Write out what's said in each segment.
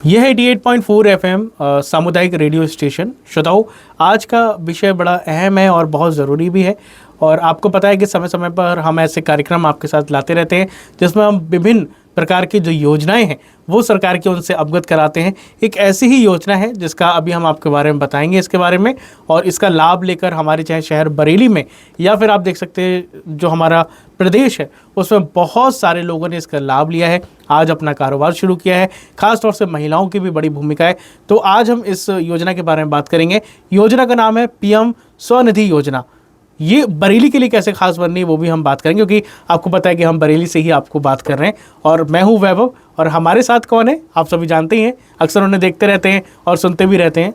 यह है 88.4 FM सामुदायिक रेडियो स्टेशन। श्रोताओं, आज का विषय बड़ा अहम है और बहुत ज़रूरी भी है। और आपको पता है कि समय समय पर हम ऐसे कार्यक्रम आपके साथ लाते रहते हैं जिसमें हम विभिन्न प्रकार की जो योजनाएं हैं वो सरकार की उनसे अवगत कराते हैं। एक ऐसी ही योजना है जिसका अभी हम आपके बारे में बताएंगे इसके बारे में, और इसका लाभ लेकर हमारे चाहे शहर बरेली में या फिर आप देख सकते हैं जो हमारा प्रदेश है उसमें बहुत सारे लोगों ने इसका लाभ लिया है, आज अपना कारोबार शुरू किया है। खास तौर से महिलाओं की भी बड़ी भूमिका है। तो आज हम इस योजना के बारे में बात करेंगे। योजना का नाम है पीएम स्वनिधि योजना। ये बरेली के लिए कैसे खास बन रही है वो भी हम बात करेंगे, क्योंकि आपको पता है कि हम बरेली से ही आपको बात कर रहे हैं। और मैं हूँ वैभव, और हमारे साथ कौन है आप सभी जानते ही हैं, अक्सर उन्हें देखते रहते हैं और सुनते भी रहते हैं।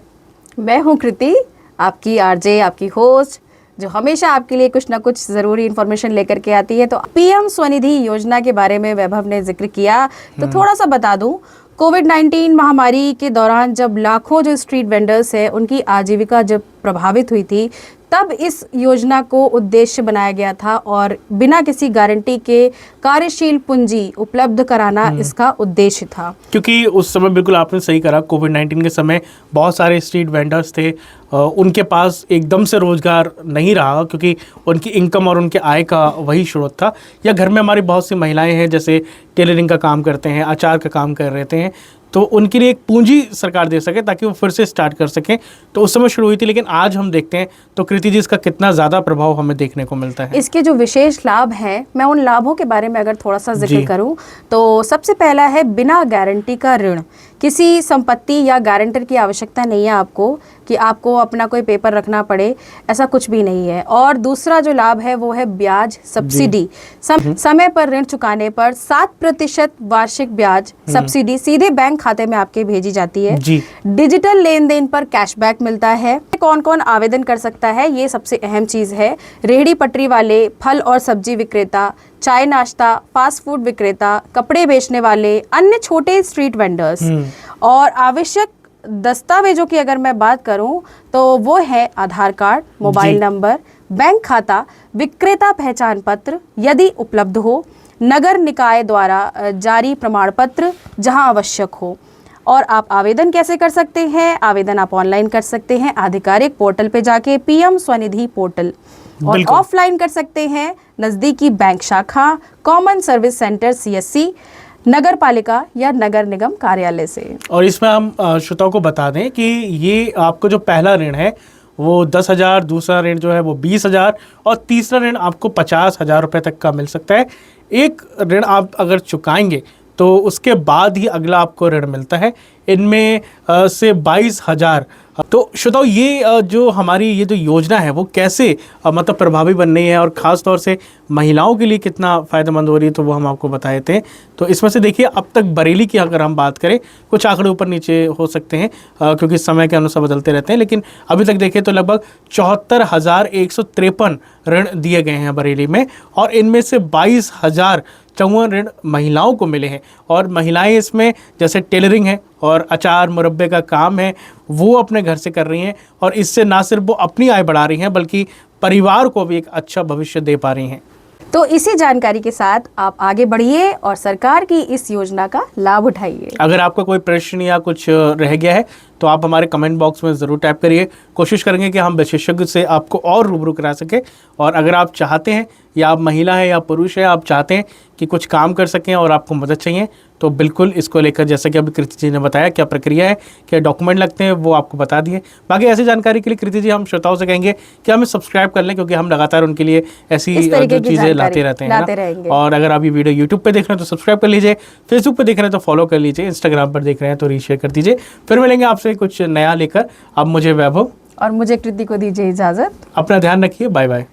मैं हूँ कृति, आपकी आरजे, आपकी होस्ट, जो हमेशा आपके लिए कुछ ना कुछ ज़रूरी इन्फॉर्मेशन लेकर के आती है। तो पीएम स्वनिधि योजना के बारे में वैभव ने जिक्र किया, तो थोड़ा सा बता दूं। कोविड-19 महामारी के दौरान जब लाखों जो स्ट्रीट वेंडर्स हैं उनकी आजीविका जब प्रभावित हुई थी, तब इस योजना को उद्देश्य बनाया गया था और बिना किसी गारंटी के कार्यशील पूंजी उपलब्ध कराना इसका उद्देश्य था। क्योंकि उस समय बिल्कुल आपने सही करा, कोविड-19 के समय बहुत सारे स्ट्रीट वेंडर्स थे, उनके पास एकदम से रोजगार नहीं रहा क्योंकि उनकी इनकम और उनके आय का वही स्रोत था। या घर में हमारी बहुत सी महिलाएं हैं जैसे टेलरिंग का काम करते हैं, अचार का काम कर रहे थे, तो उनके लिए एक पूंजी सरकार दे सके ताकि वो फिर से स्टार्ट कर सकें। तो उस समय शुरू हुई थी, लेकिन आज हम देखते हैं तो कृति जी इसका कितना ज़्यादा प्रभाव हमें देखने को मिलता है। इसके जो विशेष लाभ हैं, मैं उन लाभों के बारे में अगर थोड़ा सा जिक्र करूं तो सबसे पहला है बिना गारंटी का ऋण। किसी संपत्ति या गारंटर की आवश्यकता नहीं है आपको कि आपको अपना कोई पेपर रखना पड़े, ऐसा कुछ भी नहीं है। और दूसरा जो लाभ है वो है ब्याज सब्सिडी। समय पर ऋण चुकाने पर 7% वार्षिक ब्याज सब्सिडी सीधे बैंक खाते में आपके भेजी जाती है। डिजिटल लेन देन पर कैशबैक मिलता है। कौन कौन आवेदन कर सकता है, ये सबसे अहम चीज है। रेहड़ी पटरी वाले, फल और सब्जी विक्रेता, चाय नाश्ता, फास्ट फूड विक्रेता, कपड़े बेचने वाले, अन्य छोटे स्ट्रीट वेंडर्स। और आवश्यक दस्तावेजों की अगर मैं बात करूं तो वो है आधार कार्ड, मोबाइल नंबर, बैंक खाता, विक्रेता पहचान पत्र यदि उपलब्ध हो, नगर निकाय द्वारा जारी प्रमाण पत्र जहां आवश्यक हो। और आप आवेदन कैसे कर सकते हैं? आवेदन आप ऑनलाइन कर सकते हैं आधिकारिक पोर्टल पे जाके, पीएम स्वनिधि पोर्टल, और ऑफलाइन कर सकते हैं नज़दीकी बैंक शाखा, कॉमन सर्विस सेंटर CSC, नगर पालिका या नगर निगम कार्यालय से। और इसमें हम श्रोताओं को बता दें कि ये आपको जो पहला ऋण है वो 10,000, दूसरा ऋण जो है वो 20,000 और तीसरा ऋण आपको 50,000 रुपये तक का मिल सकता है। एक ऋण आप अगर चुकाएंगे तो उसके बाद ही अगला आपको ऋण मिलता है। इनमें से 22,000। तो श्रोताओ, ये जो हमारी ये जो योजना है वो कैसे मतलब प्रभावी बन रही है और ख़ास तौर से महिलाओं के लिए कितना फ़ायदेमंद हो रही है, तो वो हम आपको बताए थे। तो इसमें से देखिए, अब तक बरेली की अगर हम बात करें, कुछ आंकड़े ऊपर नीचे हो सकते हैं क्योंकि समय के अनुसार बदलते रहते हैं, लेकिन अभी तक देखें तो लगभग 74,153 ऋण दिए गए हैं बरेली में, और इनमें से 22,054 ऋण महिलाओं को मिले हैं। और महिलाएं इसमें जैसे टेलरिंग है और अचार मुरब्बे का काम है वो अपने घर से कर रही हैं, और इससे ना सिर्फ वो अपनी आय बढ़ा रही हैं बल्कि परिवार को भी एक अच्छा भविष्य दे पा रही हैं। तो इसी जानकारी के साथ आप आगे बढ़िए और सरकार की इस योजना का लाभ उठाइए। अगर आपका कोई प्रश्न या कुछ रह गया है तो आप हमारे कमेंट बॉक्स में ज़रूर टाइप करिए। कोशिश करेंगे कि हम विशेषज्ञ से आपको और रूबरू करा सकें। और अगर आप चाहते हैं, या आप महिला है या पुरुष है, आप चाहते हैं कि कुछ काम कर सकें और आपको मदद चाहिए, तो बिल्कुल इसको लेकर, जैसे कि अभी कृति जी ने बताया क्या प्रक्रिया है, क्या डॉक्यूमेंट लगते हैं, वो आपको बता दिए। बाकी ऐसी जानकारी के लिए कृति जी हम श्रोताओं से कहेंगे कि हमें सब्सक्राइब कर लें, क्योंकि हम लगातार उनके लिए ऐसी जो चीज़ें लाते रहते हैं। और अगर आप ये वीडियो यूट्यूब पे देख रहे हैं तो सब्सक्राइब कर लीजिए, फेसबुक पे देख रहे हैं तो फॉलो कर लीजिए, इंस्टाग्राम पर देख रहे हैं तो रीशेयर कर दीजिए। फिर मिलेंगे आपसे कुछ नया लेकर। अब मुझे वैभव और मुझे कृति को दीजिए इजाज़त। अपना ध्यान रखिए, बाय बाय।